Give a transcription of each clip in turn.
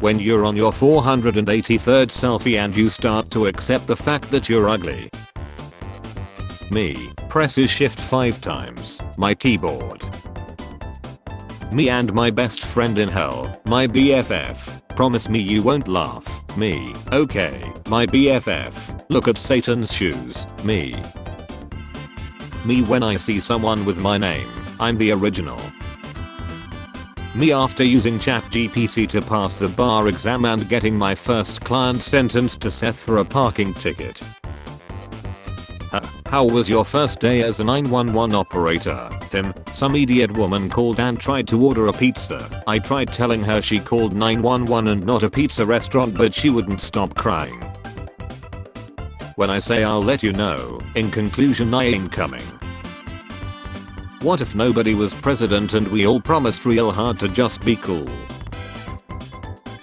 When you're on your 483rd selfie and you start to accept the fact that you're ugly. Me presses shift 5 times, my keyboard. Me and my best friend in hell, my BFF, promise me you won't laugh, me, okay, my BFF, look at Satan's shoes, me. Me when I see someone with my name, I'm the original. Me after using ChatGPT to pass the bar exam and getting my first client sentenced to Seth for a parking ticket. How was your first day as a 911 operator? Tim, some idiot woman called and tried to order a pizza. I tried telling her she called 911 and not a pizza restaurant, but she wouldn't stop crying. When I say I'll let you know, in conclusion I ain't coming. What if nobody was president and we all promised real hard to just be cool?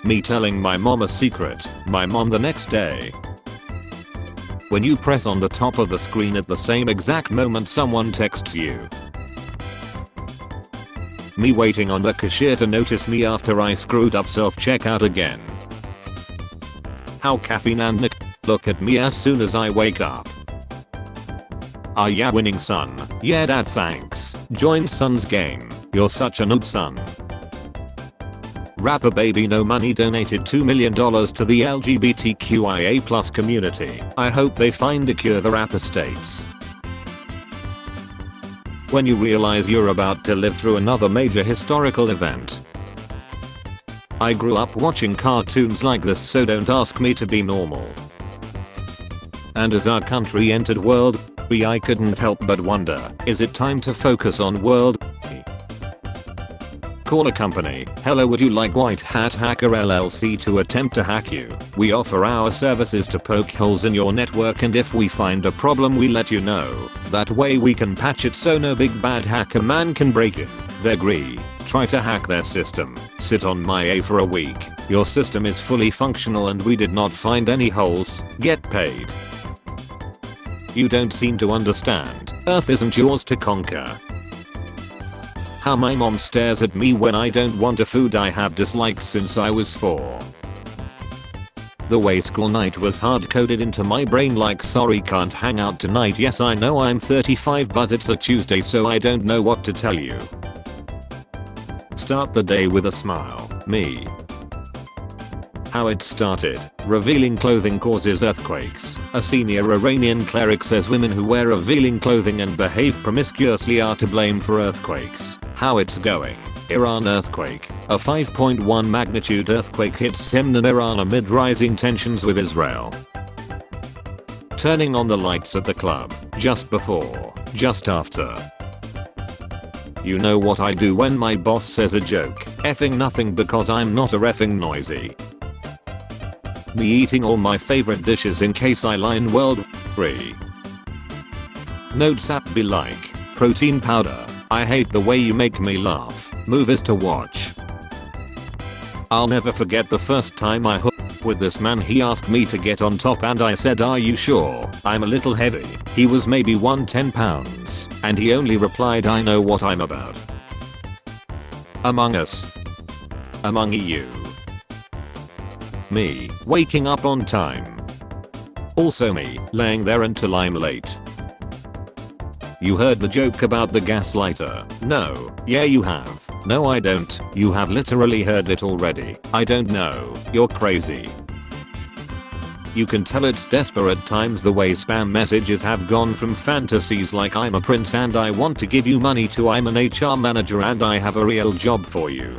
Me telling my mom a secret, my mom the next day. When you press on the top of the screen at the same exact moment someone texts you. Me waiting on the cashier to notice me after I screwed up self-checkout again. How caffeine and Nick look at me as soon as I wake up. Ah yeah, winning son. Yeah dad, thanks. Join son's game. You're such a noob son. Rapper baby no money donated $2 million to the LGBTQIA+ community. I hope they find a cure, the rapper states. When you realize you're about to live through another major historical event. I grew up watching cartoons like this, so don't ask me to be normal. And as our country entered World War, I couldn't help but wonder, is it time to focus on World War? Call a company. Hello, would you like White Hat Hacker LLC to attempt to hack you? We offer our services to poke holes in your network, and if we find a problem we let you know. That way we can patch it so no big bad hacker man can break in. They agree. Try to hack their system. Sit on my A for a week. Your system is fully functional and we did not find any holes. Get paid. You don't seem to understand. Earth isn't yours to conquer. How my mom stares at me when I don't want a food I have disliked since I was 4. The way school night was hard coded into my brain like sorry can't hang out tonight. Yes I know I'm 35 but it's a Tuesday so I don't know what to tell you. Start the day with a smile. Me. How it started. Revealing clothing causes earthquakes. A senior Iranian cleric says women who wear revealing clothing and behave promiscuously are to blame for earthquakes. How it's going. Iran earthquake. A 5.1 magnitude earthquake hits Semnan, Iran amid rising tensions with Israel. Turning on the lights at the club. Just before. Just after. You know what I do when my boss says a joke? Effing nothing, because I'm not a reffing noisy. Me eating all my favorite dishes in case I lie in World War III. Notes app be like. Protein powder. I hate the way you make me laugh. Movies to watch. I'll never forget the first time I hooked up with this man. He asked me to get on top and I said, are you sure? I'm a little heavy. He was maybe 110 pounds. And he only replied, I know what I'm about. Among Us. Among EU. Me, waking up on time. Also me, laying there until I'm late. You heard the joke about the gaslighter? No. Yeah you have. No I don't. You have literally heard it already. I don't know. You're crazy. You can tell it's desperate times the way spam messages have gone from fantasies like I'm a prince and I want to give you money to I'm an HR manager and I have a real job for you.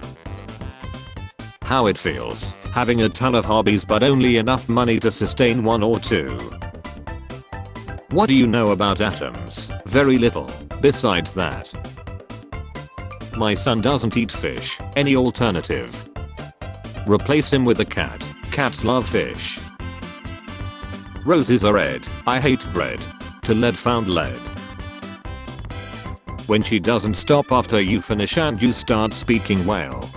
How it feels. Having a ton of hobbies but only enough money to sustain 1 or 2. What do you know about atoms? Very little. Besides that. My son doesn't eat fish. Any alternative? Replace him with a cat. Cats love fish. Roses are red. I hate bread. To lead found lead. When she doesn't stop after you finish and you start speaking well.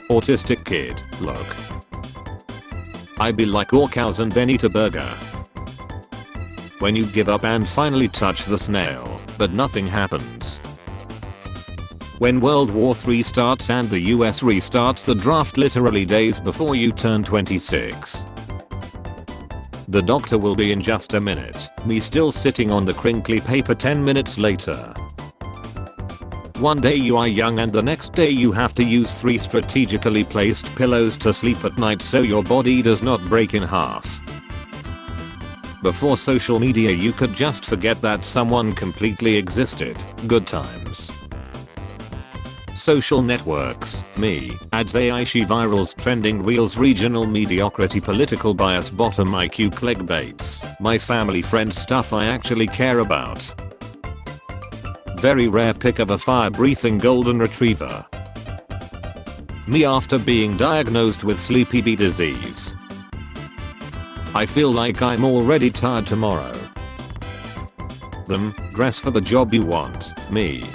Autistic kid, look. I be like all cows and then eat a burger. When you give up and finally touch the snail, but nothing happens. When World War III starts and the US restarts the draft literally days before you turn 26. The doctor will be in just a minute. Me still sitting on the crinkly paper 10 minutes later. One day you are young and the next day you have to use 3 strategically placed pillows to sleep at night so your body does not break in half. Before social media you could just forget that someone completely existed. Good times. Social networks, me, ads, AI, virals, trending reels, regional mediocrity, political bias, bottom IQ, clickbaits, my family, friends, stuff I actually care about. Very rare pic of a fire-breathing golden retriever. Me after being diagnosed with sleepy bee disease. I feel like I'm already tired tomorrow. Them, dress for the job you want, me.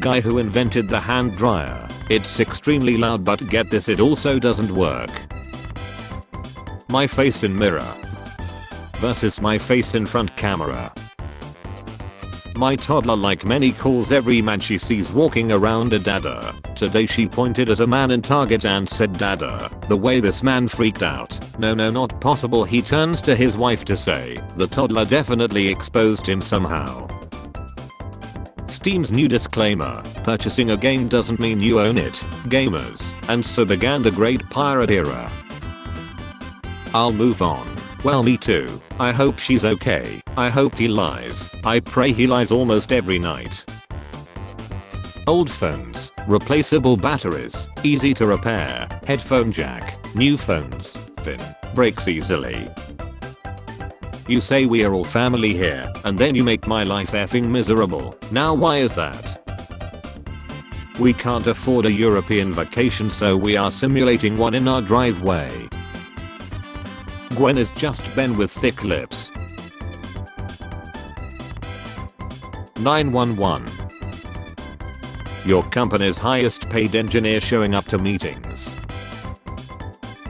Guy who invented the hand dryer. It's extremely loud but get this, it also doesn't work. My face in mirror versus my face in front camera. My toddler, like many, calls every man she sees walking around a dada. Today she pointed at a man in Target and said dada. The way this man freaked out. No, not possible. He turns to his wife to say, the toddler definitely exposed him somehow. Steam's new disclaimer, purchasing a game doesn't mean you own it, gamers, and so began the great pirate era. I'll move on. Well, me too. I hope she's okay. I hope he lies. I pray he lies almost every night. Old phones, replaceable batteries, easy to repair, headphone jack, new phones, thin, breaks easily. You say we are all family here, and then you make my life effing miserable. Now why is that? We can't afford a European vacation, so we are simulating one in our driveway. Gwen is just Ben with thick lips. 911. Your company's highest paid engineer showing up to meetings.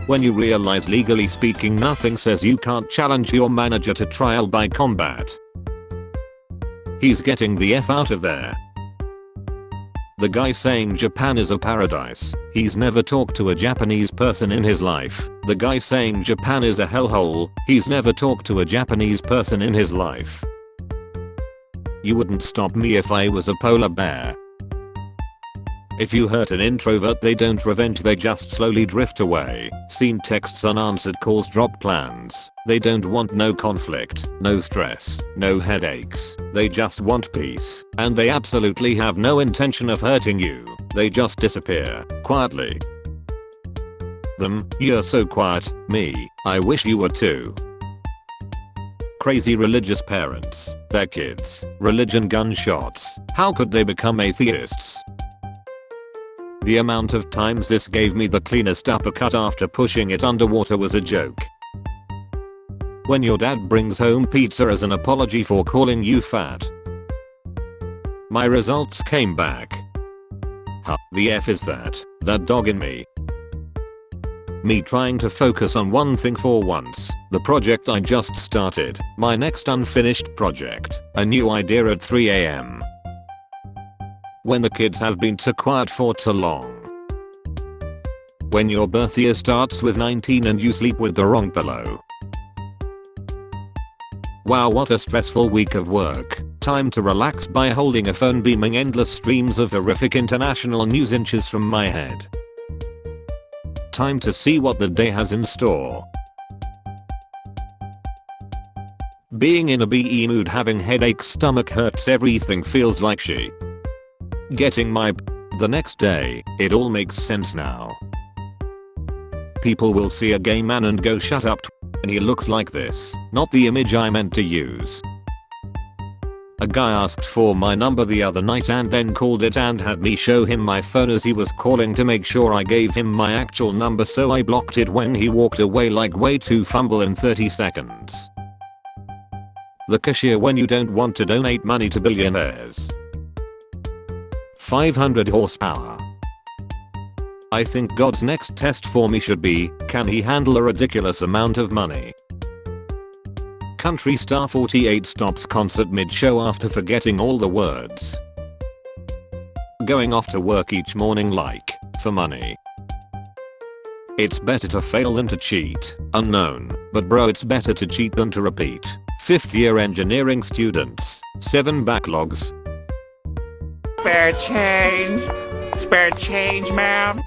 When you realize, legally speaking, nothing says you can't challenge your manager to trial by combat. He's getting the F out of there. The guy saying Japan is a paradise. He's never talked to a Japanese person in his life. The guy saying Japan is a hellhole. He's never talked to a Japanese person in his life. You wouldn't stop me if I was a polar bear. If you hurt an introvert, they don't revenge, they just slowly drift away. Seen texts, unanswered calls, drop plans. They don't want no conflict, no stress, no headaches. They just want peace. And they absolutely have no intention of hurting you. They just disappear, quietly. Them, you're so quiet. Me, I wish you were too. Crazy religious parents, their kids, religion, gunshots. How could they become atheists? The amount of times this gave me the cleanest uppercut after pushing it underwater was a joke. When your dad brings home pizza as an apology for calling you fat. My results came back. Huh, the F is that? That dog in me. Me trying to focus on one thing for once. The project I just started. My next unfinished project. A new idea at 3 AM. When the kids have been too quiet for too long. When your birth year starts with 19 and you sleep with the wrong pillow. Wow, what a stressful week of work. Time to relax by holding a phone, beaming endless streams of horrific international news inches from my head. Time to see what the day has in store. Being in a BE mood, having headaches, stomach hurts, everything feels like shit. Getting my the next day, it all makes sense now. People will see a gay man and go, shut up, and he looks like this. Not the image I meant to use. A guy asked for my number the other night and then called it and had me show him my phone as he was calling to make sure I gave him my actual number, so I blocked it when he walked away like way too fumble in 30 seconds. The cashier when you don't want to donate money to billionaires. 500 horsepower. I think God's next test for me should be, can he handle a ridiculous amount of money? Country star 48 stops concert mid-show after forgetting all the words. Going off to work each morning like, for money. It's better to fail than to cheat. Unknown, but bro, it's better to cheat than to repeat. 5th year engineering students, 7 backlogs. Spare change, man.